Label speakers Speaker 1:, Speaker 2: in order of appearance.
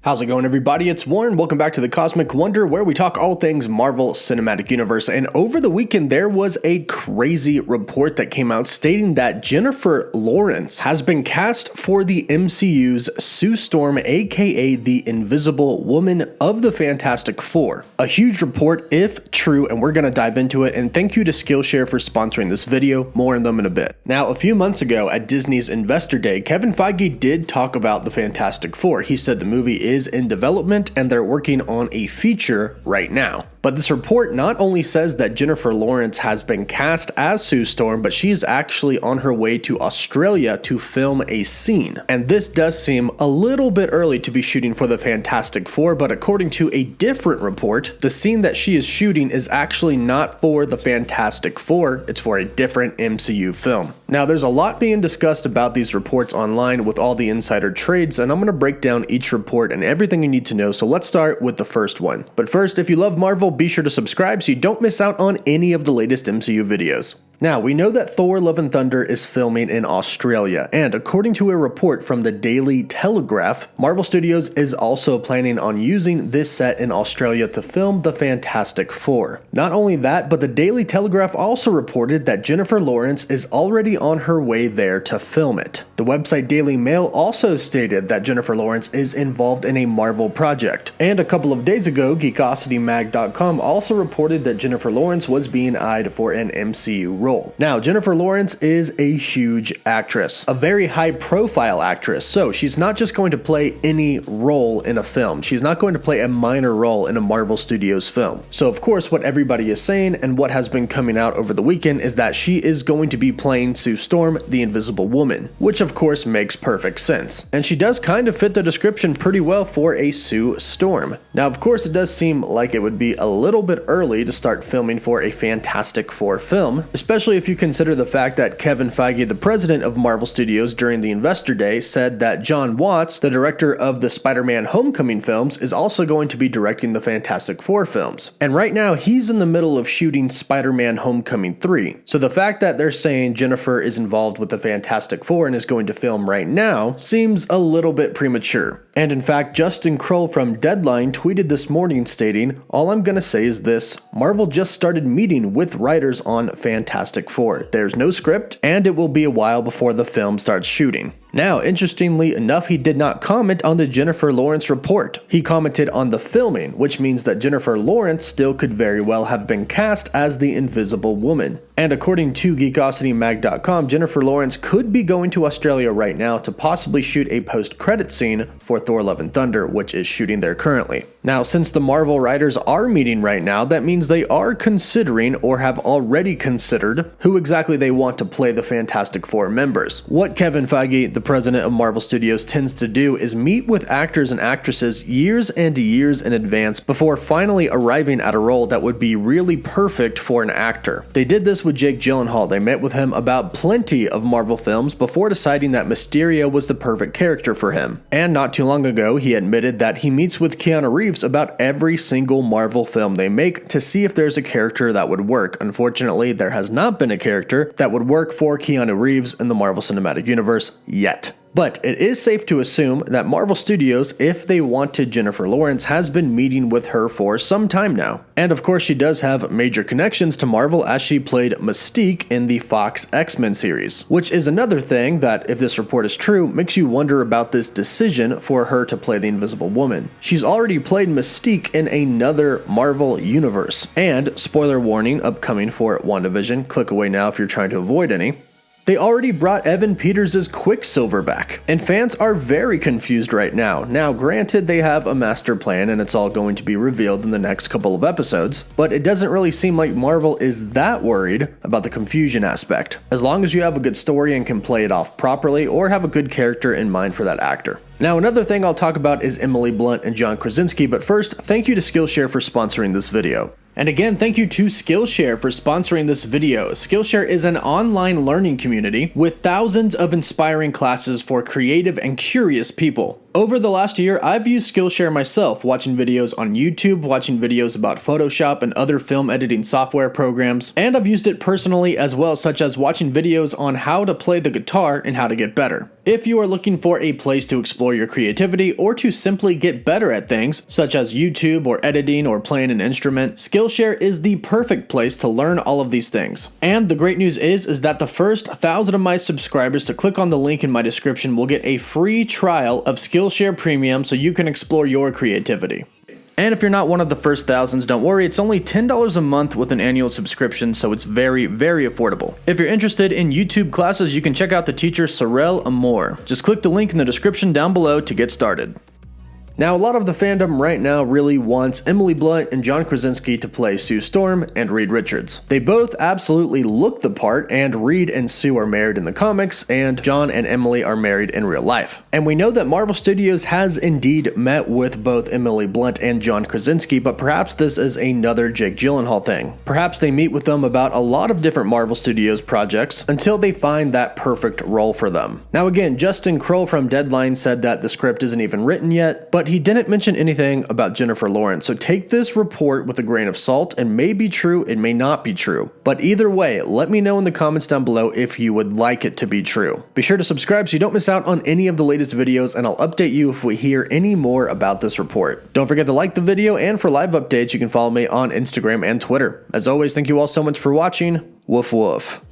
Speaker 1: How's it going, everybody? It's Warren. Welcome back to the Cosmic Wonder, where we talk all things Marvel Cinematic Universe. And over the weekend, there was a crazy report that came out stating that Jennifer Lawrence has been cast for the MCU's Sue Storm, aka the Invisible Woman of the Fantastic Four. A huge report, if true, and we're going to dive into it. And thank you to Skillshare for sponsoring this video. More on them in a bit. Now, a few months ago at Disney's Investor Day, Kevin Feige did talk about the Fantastic Four. He said the movie is in development and they're working on a feature right now. But this report not only says that Jennifer Lawrence has been cast as Sue Storm, but she is actually on her way to Australia to film a scene. And this does seem a little bit early to be shooting for the Fantastic Four, but according to a different report, the scene that she is shooting is actually not for the Fantastic Four, it's for a different MCU film. Now, there's a lot being discussed about these reports online with all the insider trades, and I'm going to break down each report and everything you need to know, so let's start with the first one. But first, if you love Marvel, be sure to subscribe so you don't miss out on any of the latest MCU videos. Now, we know that Thor: Love and Thunder is filming in Australia, and according to a report from the Daily Telegraph, Marvel Studios is also planning on using this set in Australia to film the Fantastic Four. Not only that, but the Daily Telegraph also reported that Jennifer Lawrence is already on her way there to film it. The website Daily Mail also stated that Jennifer Lawrence is involved in a Marvel project. And a couple of days ago, GeekosityMag.com also reported that Jennifer Lawrence was being eyed for an MCU role. Now, Jennifer Lawrence is a huge actress, a very high-profile actress, so she's not just going to play any role in a film. She's not going to play a minor role in a Marvel Studios film. So, of course, what everybody is saying and what has been coming out over the weekend is that she is going to be playing Sue Storm, the Invisible Woman, which, of course, makes perfect sense. And she does kind of fit the description pretty well for a Sue Storm. Now, of course, it does seem like it would be a little bit early to start filming for a Fantastic Four film, especially if you consider the fact that Kevin Feige, the president of Marvel Studios, during the Investor Day said that John Watts, the director of the Spider-Man Homecoming films, is also going to be directing the Fantastic Four films. And right now, he's in the middle of shooting Spider-Man Homecoming 3. So the fact that they're saying Jennifer is involved with the Fantastic Four and is going to film right now seems a little bit premature. And in fact, Justin Kroll from Deadline tweeted this morning stating, "All I'm gonna say is this, Marvel just started meeting with writers on Fantastic Four. There's no script, and it will be a while before the film starts shooting." Now, interestingly enough, he did not comment on the Jennifer Lawrence report. He commented on the filming, which means that Jennifer Lawrence still could very well have been cast as the Invisible Woman. And according to GeekosityMag.com, Jennifer Lawrence could be going to Australia right now to possibly shoot a post-credit scene for Thor: Love and Thunder, which is shooting there currently. Now, since the Marvel writers are meeting right now, that means they are considering or have already considered who exactly they want to play the Fantastic Four members. What Kevin Feige, the president of Marvel Studios, tends to do is meet with actors and actresses years and years in advance before finally arriving at a role that would be really perfect for an actor. They did this with Jake Gyllenhaal. They met with him about plenty of Marvel films before deciding that Mysterio was the perfect character for him. And not too long ago, he admitted that he meets with Keanu Reeves about every single Marvel film they make to see if there's a character that would work. Unfortunately, there has not been a character that would work for Keanu Reeves in the Marvel Cinematic Universe yet. But it is safe to assume that Marvel Studios, if they wanted Jennifer Lawrence, has been meeting with her for some time now. And of course, she does have major connections to Marvel as she played Mystique in the Fox X-Men series, which is another thing that, if this report is true, makes you wonder about this decision for her to play the Invisible Woman. She's already played Mystique in another Marvel universe. And, spoiler warning, upcoming for WandaVision, click away now if you're trying to avoid any. They already brought Evan Peters' Quicksilver back, and fans are very confused right now. Now, granted, they have a master plan and it's all going to be revealed in the next couple of episodes, but it doesn't really seem like Marvel is that worried about the confusion aspect, as long as you have a good story and can play it off properly or have a good character in mind for that actor. Now, another thing I'll talk about is Emily Blunt and John Krasinski, but first, thank you to Skillshare for sponsoring this video. And again, thank you to Skillshare for sponsoring this video. Skillshare is an online learning community with thousands of inspiring classes for creative and curious people. Over the last year, I've used Skillshare myself, watching videos on YouTube, watching videos about Photoshop and other film editing software programs, and I've used it personally as well, such as watching videos on how to play the guitar and how to get better. If you are looking for a place to explore your creativity or to simply get better at things, such as YouTube or editing or playing an instrument, Skillshare is the perfect place to learn all of these things. And the great news is that the first 1,000 of my subscribers to click on the link in my description will get a free trial of Skillshare Premium so you can explore your creativity. And if you're not one of the first thousands, don't worry, it's only $10 a month with an annual subscription, so it's very, very affordable. If you're interested in YouTube classes, you can check out the teacher Sorel Amor. Just click the link in the description down below to get started. Now, a lot of the fandom right now really wants Emily Blunt and John Krasinski to play Sue Storm and Reed Richards. They both absolutely look the part, and Reed and Sue are married in the comics, and John and Emily are married in real life. And we know that Marvel Studios has indeed met with both Emily Blunt and John Krasinski, but perhaps this is another Jake Gyllenhaal thing. Perhaps they meet with them about a lot of different Marvel Studios projects until they find that perfect role for them. Now again, Justin Kroll from Deadline said that the script isn't even written yet, but he didn't mention anything about Jennifer Lawrence, so take this report with a grain of salt. It may be true, it may not be true. But either way, let me know in the comments down below if you would like it to be true. Be sure to subscribe so you don't miss out on any of the latest videos, and I'll update you if we hear any more about this report. Don't forget to like the video, and for live updates, you can follow me on Instagram and Twitter. As always, thank you all so much for watching. Woof woof.